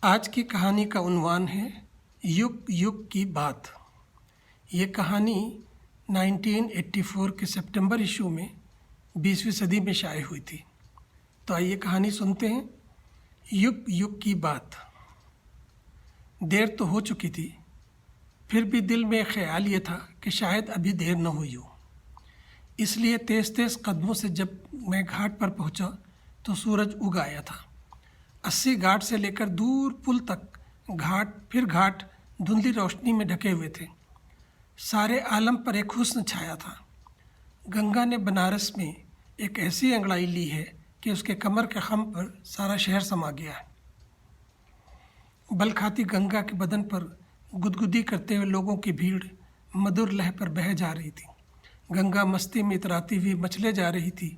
आज की कहानी का उन्वान है युग युग की बात। ये कहानी 1984 के सितंबर इशू में 20वीं सदी में शाये हुई थी। तो आइए कहानी सुनते हैं। युग युग की बात। देर तो हो चुकी थी, फिर भी दिल में ख्याल ये था कि शायद अभी देर न हुई हो। इसलिए तेज़ तेज़ कदमों से जब मैं घाट पर पहुंचा तो सूरज उग आया था। 80 घाट से लेकर दूर पुल तक घाट फिर घाट धुंधली रोशनी में ढके हुए थे। सारे आलम पर एक हुस्न छाया था। गंगा ने बनारस में एक ऐसी अंगड़ाई ली है कि उसके कमर के खम पर सारा शहर समा गया है। बल खाती गंगा के बदन पर गुदगुदी करते हुए लोगों की भीड़ मधुर लह पर बह जा रही थी। गंगा मस्ती में इतराती हुई मचले जा रही थी।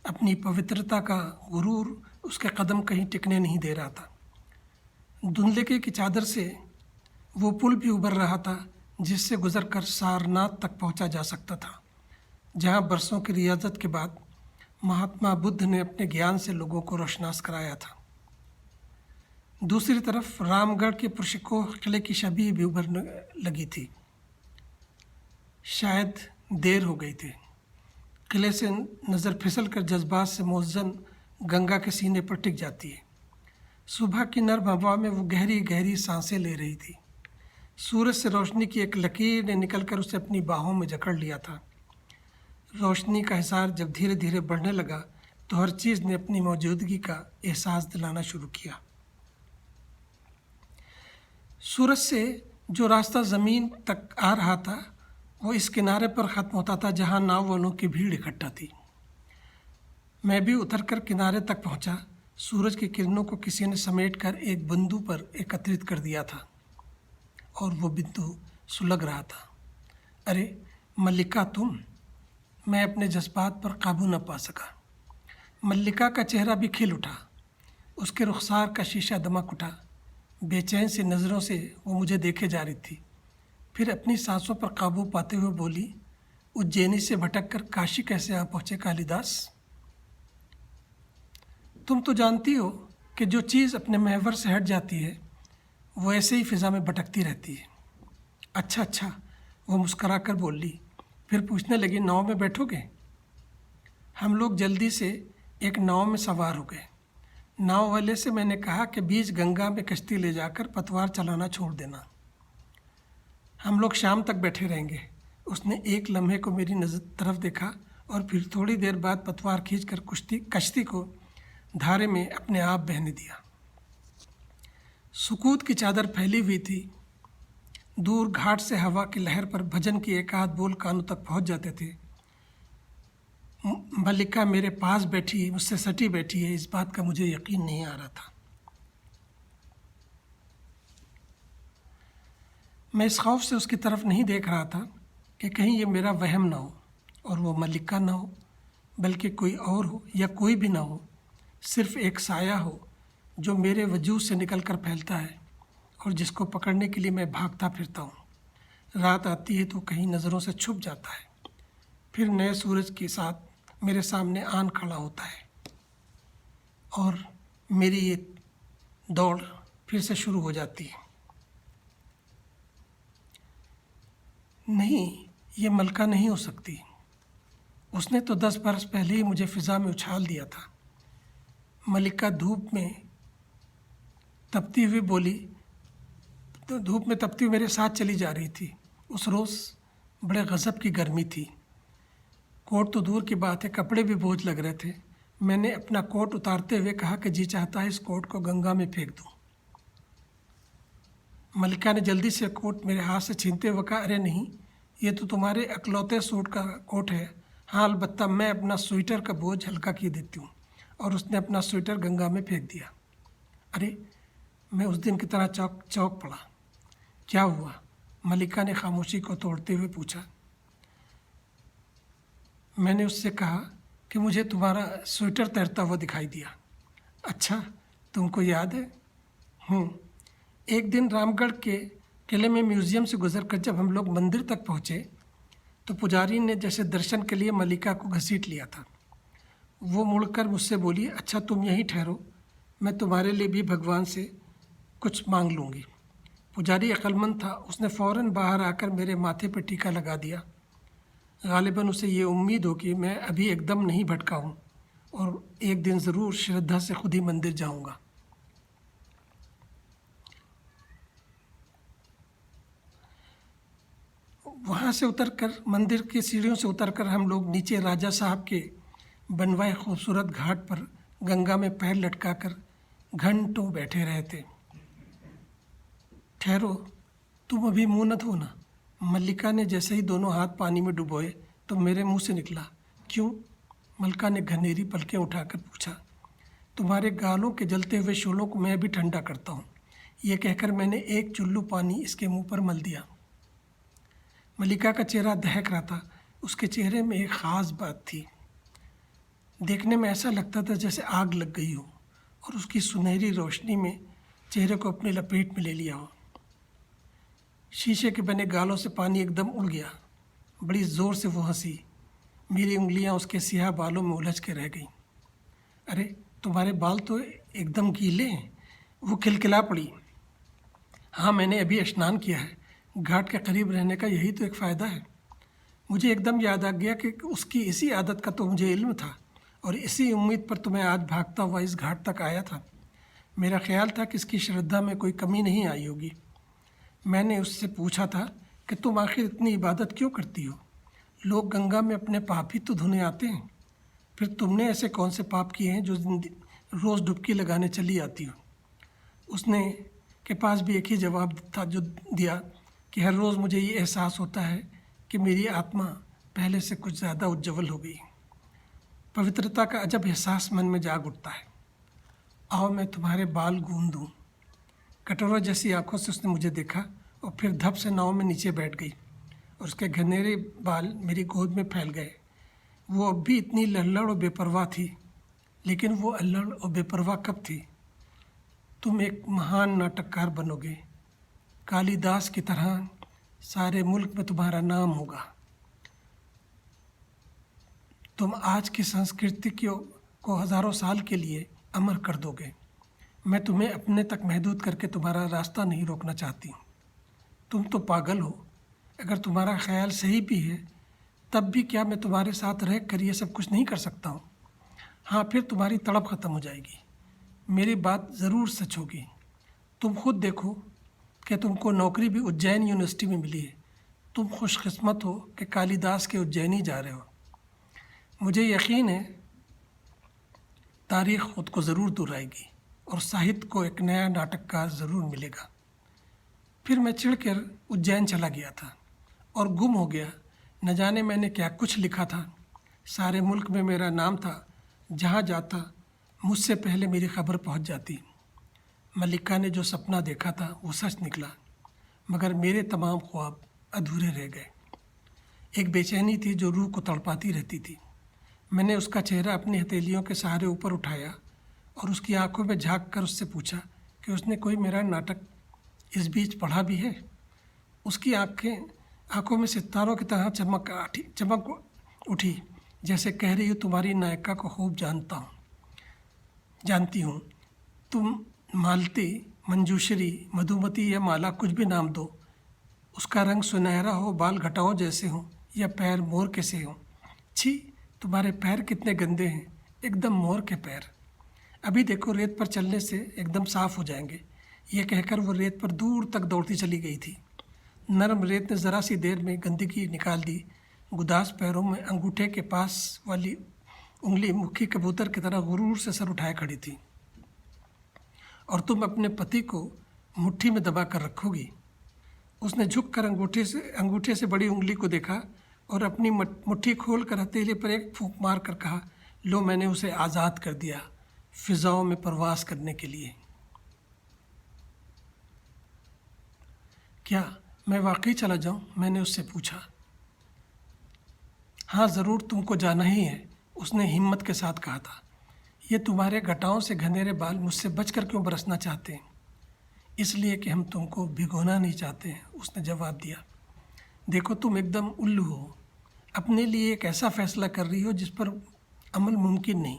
अपनी पवित्रता का गुरूर उसके कदम कहीं टिकने नहीं दे रहा था। धुंधले की चादर से वो पुल भी उभर रहा था जिससे गुजरकर सारनाथ तक पहुंचा जा सकता था, जहां बरसों की रियाजत के बाद महात्मा बुद्ध ने अपने ज्ञान से लोगों को रोशनास कराया था। दूसरी तरफ रामगढ़ के पुरशकोह किले की छवि भी उभरने लगी थी। शायद देर हो गई थी। किले से नज़र फिसल कर जज्बात से मुअज्जन गंगा के सीने पर टिक जाती है। सुबह की नर्म हवा में वो गहरी गहरी सांसें ले रही थी। सूरज से रोशनी की एक लकीर ने निकलकर उसे अपनी बाहों में जकड़ लिया था। रोशनी का हिसार जब धीरे धीरे बढ़ने लगा तो हर चीज़ ने अपनी मौजूदगी का एहसास दिलाना शुरू किया। सूरज से जो रास्ता ज़मीन तक आ रहा था वो इस किनारे पर ख़त्म होता था जहाँ नाव वालों की भीड़ इकट्ठा थी। मैं भी उतरकर किनारे तक पहुँचा। सूरज की किरणों को किसी ने समेटकर एक बिंदु पर एकत्रित कर दिया था और वो बिंदु सुलग रहा था। अरे मल्लिका तुम! मैं अपने जज्बात पर काबू न पा सका। मल्लिका का चेहरा भी खिल उठा। उसके रुखसार का शीशा दमक उठा। बेचैन सी नज़रों से वो मुझे देखे जा रही थी। फिर अपनी सांसों पर काबू पाते हुए बोली, उज्जैनी से भटक कर काशी कैसे आ पहुँचे कालिदास? तुम तो जानती हो कि जो चीज़ अपने महवर से हट जाती है वो ऐसे ही फिज़ा में भटकती रहती है। अच्छा अच्छा, वो मुस्करा कर बोली। फिर पूछने लगी, नाव में बैठोगे? हम लोग जल्दी से एक नाव में सवार हो गए। नाव वाले से मैंने कहा कि बीच गंगा में कश्ती ले जाकर पतवार चलाना छोड़ देना। हम लोग शाम तक बैठे रहेंगे। उसने एक लम्हे को मेरी नज़र तरफ देखा और फिर थोड़ी देर बाद पतवार खींचकर कश्ती को धारे में अपने आप बहने दिया। सुकूत की चादर फैली हुई थी। दूर घाट से हवा की लहर पर भजन की एक आध बोल कानों तक पहुंच जाते थे। मल्लिका मेरे पास बैठी, मुझसे सटी बैठी है, इस बात का मुझे यकीन नहीं आ रहा था। मैं इस खौफ से उसकी तरफ नहीं देख रहा था कि कहीं ये मेरा वहम ना हो और वो मल्लिका ना हो, बल्कि कोई और हो या कोई भी ना हो, सिर्फ एक साया हो जो मेरे वजूद से निकल कर फैलता है और जिसको पकड़ने के लिए मैं भागता फिरता हूँ। रात आती है तो कहीं नज़रों से छुप जाता है, फिर नए सूरज के साथ मेरे सामने आन खड़ा होता है और मेरी ये दौड़ फिर से शुरू हो जाती है। नहीं, ये मलका नहीं हो सकती। उसने तो 10 बरस पहले ही मुझे फ़िज़ा में उछाल दिया था। मल्लिका धूप में तपती हुई बोली, तो धूप में तपती हुई मेरे साथ चली जा रही थी। उस रोज़ बड़े गज़ब की गर्मी थी। कोट तो दूर की बात है, कपड़े भी बोझ लग रहे थे। मैंने अपना कोट उतारते हुए कहा कि जी चाहता है इस कोट को गंगा में फेंक दूँ। मल्लिका ने जल्दी से कोट मेरे हाथ से छीनते हुए कहा, अरे नहीं, ये तो तुम्हारे अकलौते सूट का कोट है। हाँ, अलबत्ता मैं अपना स्वेटर का बोझ हल्का किए देती हूँ। और उसने अपना स्वेटर गंगा में फेंक दिया। अरे, मैं उस दिन की तरह चौंक पड़ा। क्या हुआ? मल्लिका ने खामोशी को तोड़ते हुए पूछा। मैंने उससे कहा कि मुझे तुम्हारा स्वेटर तैरता हुआ दिखाई दिया। अच्छा, तुमको याद है? एक दिन रामगढ़ के किले में म्यूज़ियम से गुजरकर जब हम लोग मंदिर तक पहुँचे तो पुजारी ने जैसे दर्शन के लिए मल्लिका को घसीट लिया था। वो मुड़कर मुझसे बोली, अच्छा तुम यहीं ठहरो, मैं तुम्हारे लिए भी भगवान से कुछ मांग लूँगी। पुजारी अक्लमंद था, उसने फ़ौरन बाहर आकर मेरे माथे पर टीका लगा दिया। गालिबन उसे ये उम्मीद हो कि मैं अभी एकदम नहीं भटका हूँ और एक दिन ज़रूर श्रद्धा से खुद ही मंदिर जाऊँगा। वहाँ से उतरकर, मंदिर की सीढ़ियों से उतरकर हम लोग नीचे राजा साहब के बनवाए खूबसूरत घाट पर गंगा में पैर लटकाकर घंटों बैठे रहे थे। ठहरो, तुम अभी मुँह न धोना। मल्लिका ने जैसे ही दोनों हाथ पानी में डुबोए तो मेरे मुंह से निकला, क्यों? मल्लिका ने घनेरी पलकें उठाकर पूछा। तुम्हारे गालों के जलते हुए शोलों को मैं भी ठंडा करता हूँ। ये कहकर मैंने एक चुल्लू पानी इसके मुंह पर मल दिया। मल्लिका का चेहरा दहक रहा था। उसके चेहरे में एक ख़ास बात थी। देखने में ऐसा लगता था जैसे आग लग गई हो और उसकी सुनहरी रोशनी में चेहरे को अपनी लपेट में ले लिया हो। शीशे के बने गालों से पानी एकदम उड़ गया। बड़ी ज़ोर से वो हंसी। मेरी उंगलियां उसके सियाह बालों में उलझ के रह गईं। अरे, तुम्हारे बाल तो एकदम गीले हैं। वो खिलखिला पड़ी। हाँ, मैंने अभी स्नान किया है। घाट के करीब रहने का यही तो एक फ़ायदा है। मुझे एकदम याद आ गया कि उसकी इसी आदत का तो मुझे इल्म था और इसी उम्मीद पर तो मैं आज भागता हुआ इस घाट तक आया था। मेरा ख्याल था कि इसकी श्रद्धा में कोई कमी नहीं आई होगी। मैंने उससे पूछा था कि तुम आखिर इतनी इबादत क्यों करती हो? लोग गंगा में अपने पाप ही तो धोने आते हैं। फिर तुमने ऐसे कौन से पाप किए हैं जो रोज़ डुबकी लगाने चली आती हो? उसने के पास भी एक ही जवाब था जो दिया कि हर रोज़ मुझे ये एहसास होता है कि मेरी आत्मा पहले से कुछ ज़्यादा उज्ज्वल हो गई। पवित्रता का अजब एहसास मन में जाग उठता है। आओ, मैं तुम्हारे बाल गूंद दूँ। कटोरा जैसी आंखों से उसने मुझे देखा और फिर धप से नाव में नीचे बैठ गई और उसके घनेरे बाल मेरी गोद में फैल गए। वो अब भी इतनी अल्लड़ और बेपरवाह थी, लेकिन वो अल्लड़ और बेपरवाह कब थी? तुम एक महान नाटककार बनोगे। कालिदास की तरह सारे मुल्क में तुम्हारा नाम होगा। तुम आज की संस्कृति को हज़ारों साल के लिए अमर कर दोगे। मैं तुम्हें अपने तक महदूद करके तुम्हारा रास्ता नहीं रोकना चाहती हूँ। तुम तो पागल हो। अगर तुम्हारा ख्याल सही भी है, तब भी क्या मैं तुम्हारे साथ रह कर ये सब कुछ नहीं कर सकता हूँ? हाँ, फिर तुम्हारी तड़प ख़त्म हो जाएगी। मेरी बात ज़रूर सच होगी। तुम खुद देखो कि तुमको नौकरी भी उज्जैन यूनिवर्सिटी में मिली है। तुम खुशकिस्मत हो कि कालिदास के उज्जैन ही जा रहे हो। मुझे यकीन है तारीख़ खुद को ज़रूर दोहराएगी और साहित्य को एक नया नाटककार ज़रूर मिलेगा। फिर मैं चिढ़कर उज्जैन चला गया था और गुम हो गया। न जाने मैंने क्या कुछ लिखा था। सारे मुल्क में मेरा नाम था। जहाँ जाता मुझसे पहले मेरी खबर पहुँच जाती। मल्लिका ने जो सपना देखा था वो सच निकला, मगर मेरे तमाम ख्वाब अधूरे रह गए। एक बेचैनी थी जो रूह को तड़पाती रहती थी। मैंने उसका चेहरा अपनी हथेलियों के सहारे ऊपर उठाया और उसकी आंखों में झांक कर उससे पूछा कि उसने कोई मेरा नाटक इस बीच पढ़ा भी है। उसकी आंखों में सितारों की तरह चमक उठी, जैसे कह रही हो, तुम्हारी नायिका को खूब जानती हूँ। तुम मालती, मंजूश्री, मधुमती या माला, कुछ भी नाम दो। उसका रंग सुनहरा हो, बाल घटाओ जैसे हो या पैर मोर के से हो। छी, तुम्हारे पैर कितने गंदे हैं, एकदम मोर के पैर। अभी देखो, रेत पर चलने से एकदम साफ हो जाएंगे। ये कहकर वो रेत पर दूर तक दौड़ती चली गई थी। नरम रेत ने ज़रा सी देर में गंदगी निकाल दी। गुदास पैरों में अंगूठे के पास वाली उंगली मुखी कबूतर की तरह गुरूर से सर उठाए खड़ी थी। और तुम अपने पति को मुट्ठी में दबा कर रखोगी। उसने झुककर अंगूठे से बड़ी उंगली को देखा और अपनी मुट्ठी खोल कर हथेली पर एक फूंक मार कर कहा, लो, मैंने उसे आज़ाद कर दिया फिज़ाओं में परवास करने के लिए। क्या मैं वाकई चला जाऊं? मैंने उससे पूछा। हाँ, ज़रूर, तुमको जाना ही है, उसने हिम्मत के साथ कहा था। ये तुम्हारे घटाओं से घनेरे बाल मुझसे बचकर क्यों बरसना चाहते हैं? इसलिए कि हम तुमको भिगोना नहीं चाहते हैं, उसने जवाब दिया। देखो, तुम एकदम उल्लू हो। अपने लिए एक ऐसा फ़ैसला कर रही हो जिस पर अमल मुमकिन नहीं।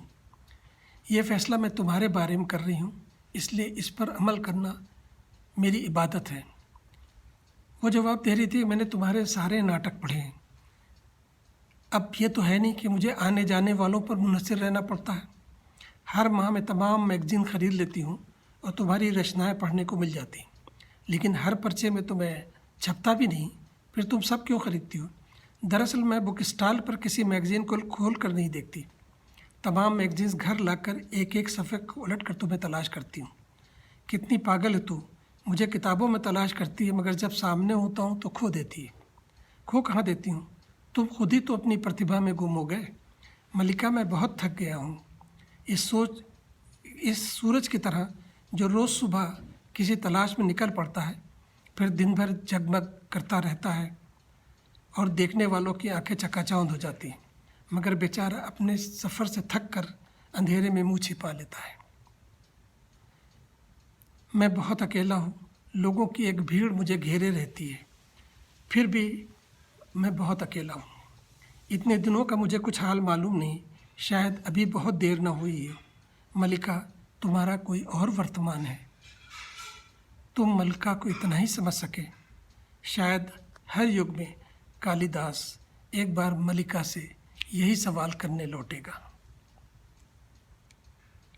ये फ़ैसला मैं तुम्हारे बारे में कर रही हूँ, इसलिए इस पर अमल करना मेरी इबादत है। वो जवाब दे रही थी, मैंने तुम्हारे सारे नाटक पढ़े हैं। अब ये तो है नहीं कि मुझे आने जाने वालों पर मुनहसर रहना पड़ता है। हर माह मैं तमाम मैगज़ीन ख़रीद लेती हूँ और तुम्हारी रचनाएं पढ़ने को मिल जाती, लेकिन हर पर्चे में तो मैं छपता भी नहीं, फिर तुम सब क्यों ख़रीदती हो? दरअसल मैं बुक स्टॉल पर किसी मैगज़ीन को खोल कर नहीं देखती, तमाम मैगज़ीन्स घर लाकर एक एक सफ़े को उलट कर तुम्हें तलाश करती हूँ। कितनी पागल है तू, मुझे किताबों में तलाश करती है, मगर जब सामने होता हूँ तो खो देती है। खो कहाँ देती हूँ, तुम खुद ही तो अपनी प्रतिभा में गुम हो गए। मलिका, मैं बहुत थक गया हूँ। इस सूरज की तरह जो रोज़ सुबह किसी तलाश में निकल पड़ता है, फिर दिन भर जगमग करता रहता है और देखने वालों की आंखें चकाचौंध हो जाती हैं, मगर बेचारा अपने सफ़र से थक कर अंधेरे में मुँह छिपा लेता है। मैं बहुत अकेला हूँ, लोगों की एक भीड़ मुझे घेरे रहती है, फिर भी मैं बहुत अकेला हूँ। इतने दिनों का मुझे कुछ हाल मालूम नहीं, शायद अभी बहुत देर न हुई है। मलिका, तुम्हारा कोई और वर्तमान है? तुम मलिका को इतना ही समझ सके। शायद हर युग में कालिदास एक बार मलिका से यही सवाल करने लौटेगा।